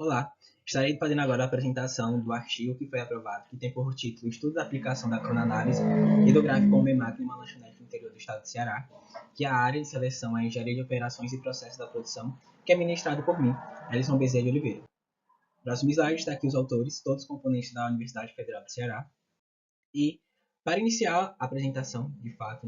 Olá, estarei fazendo agora a apresentação do artigo que foi aprovado, que tem por título Estudo da aplicação da cronoanálise e do gráfico homem-máquina em uma lanchonete no interior do estado de Ceará, que a área de seleção é a Engenharia de Operações e Processos da Produção, que é ministrado por mim, Ellison Bezerra de Oliveira. Próximo slide está aqui os autores, todos componentes da Universidade Federal do Ceará. E, para iniciar a apresentação, de fato,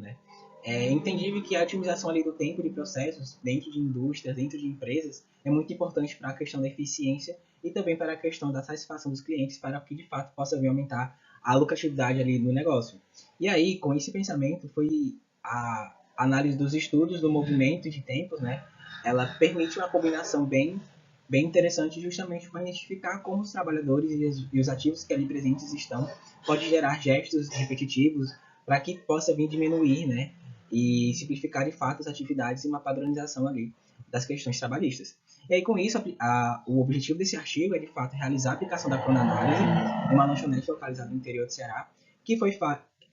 é entendível que a otimização ali do tempo de processos dentro de indústrias, dentro de empresas, é muito importante para a questão da eficiência e também para a questão da satisfação dos clientes, para que de fato possa vir aumentar a lucratividade ali do negócio. E aí, com esse pensamento, foi a análise dos estudos do movimento de tempos, ela permite uma combinação bem interessante justamente para identificar como os trabalhadores e os ativos que ali presentes estão pode gerar gestos repetitivos para que possa vir diminuir, e simplificar de fato as atividades e uma padronização ali das questões trabalhistas. E aí, com isso, o objetivo desse artigo é, de fato, realizar a aplicação da cronoanálise em uma lanchonete localizada no interior do Ceará, que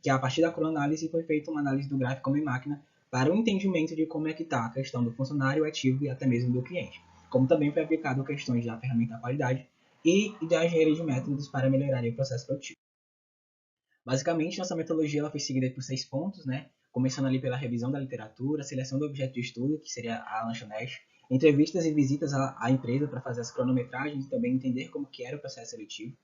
a partir da cronoanálise foi feita uma análise do gráfico homem-máquina para o entendimento de como é que está a questão do funcionário ativo e até mesmo do cliente. Como também foi aplicado questões da ferramenta da qualidade e da engenharia de métodos para melhorar o processo produtivo. Basicamente, nossa metodologia ela foi seguida por 6 pontos, começando ali pela revisão da literatura, seleção do objeto de estudo, que seria a lanchonete, entrevistas e visitas à empresa para fazer as cronometragens e também entender como que era o processo seletivo,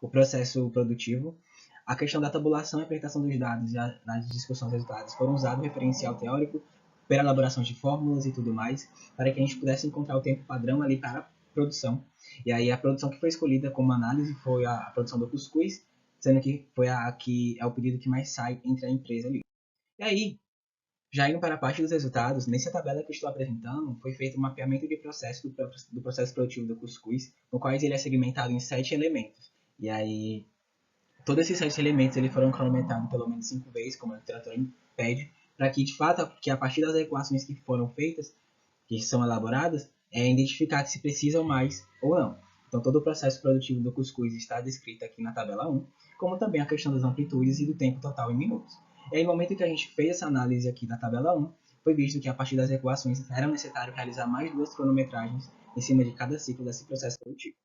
o processo produtivo. A questão da tabulação e apresentação dos dados e nas discussões dos resultados foram usados referencial teórico para elaboração de fórmulas e tudo mais, para que a gente pudesse encontrar o tempo padrão ali para a produção. E aí a produção que foi escolhida como análise foi a produção do cuscuz, sendo que foi a que é o pedido que mais sai entre a empresa ali. E aí, já indo para a parte dos resultados, nessa tabela que eu estou apresentando, foi feito um mapeamento de processo do processo produtivo do cuscuz, no qual ele é segmentado em 7 elementos. E aí, todos esses 7 elementos eles foram cronometrados pelo menos 5 vezes, como a literatura pede, para que, de fato, que a partir das equações que foram feitas, que são elaboradas, identificar se precisam mais ou não. Então, todo o processo produtivo do cuscuz está descrito aqui na tabela 1, como também a questão das amplitudes e do tempo total em minutos. E aí, no momento em que a gente fez essa análise aqui da tabela 1, foi visto que a partir das equações era necessário realizar mais 2 cronometragens em cima de cada ciclo desse processo produtivo,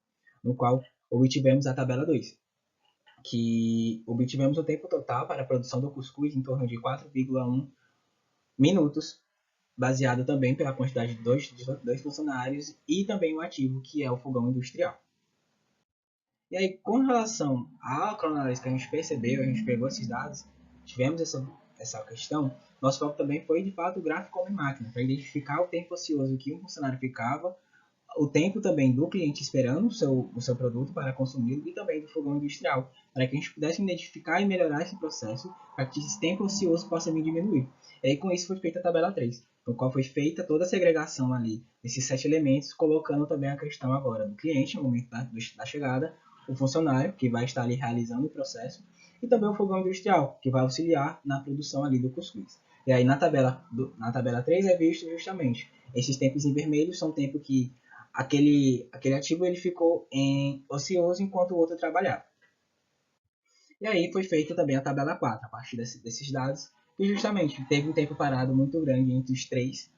no qual obtivemos a tabela 2, que obtivemos o tempo total para a produção do cuscuz em torno de 4,1 minutos, baseado também pela quantidade de dois funcionários e também o ativo, que é o fogão industrial. E aí, com relação à cronoanálise que a gente percebeu, a gente pegou esses dados, tivemos essa questão, nosso foco também foi, de fato, o gráfico homem-máquina, para identificar o tempo ocioso que um funcionário ficava, o tempo também do cliente esperando o seu produto para consumi-lo e também do fogão industrial, para que a gente pudesse identificar e melhorar esse processo, para que esse tempo ocioso possa vir diminuir. E aí, com isso, foi feita a tabela 3, no qual foi feita toda a segregação ali desses 7 elementos, colocando também a questão agora do cliente, no momento da chegada, o funcionário, que vai estar ali realizando o processo, e também o fogão industrial, que vai auxiliar na produção ali do cuscuz. E aí, na tabela 3 é visto justamente esses tempos em vermelho são tempo que aquele ativo ele ficou ocioso enquanto o outro trabalhava. E aí foi feita também a tabela 4, a partir desses dados, que justamente teve um tempo parado muito grande entre os três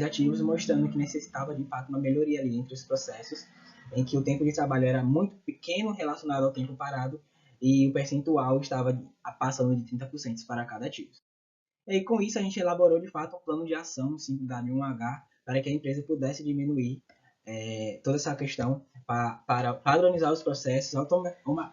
ativos, mostrando que necessitava de fato uma melhoria ali entre os processos, em que o tempo de trabalho era muito pequeno relacionado ao tempo parado e o percentual estava passando de 30% para cada ativo. E aí, com isso, a gente elaborou de fato um plano de ação 5W1H para que a empresa pudesse diminuir toda essa questão para padronizar os processos,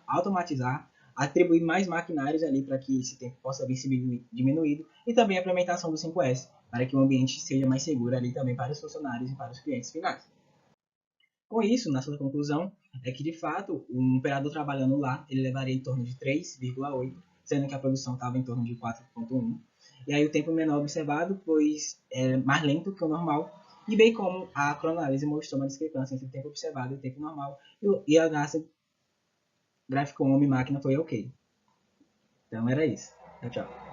automatizar, atribuir mais maquinários ali para que esse tempo possa vir se diminuído e também a implementação do 5S para que o ambiente seja mais seguro ali também para os funcionários e para os clientes finais. Com isso, nossa conclusão é que, de fato, um operador trabalhando lá, ele levaria em torno de 3,8, sendo que a produção estava em torno de 4,1. E aí o tempo menor observado, pois é mais lento que o normal, e bem como a cronoanálise mostrou uma discrepância entre o tempo observado e o tempo normal, e a nossa gráfico homem-máquina foi ok. Então era isso. Tchau, tchau.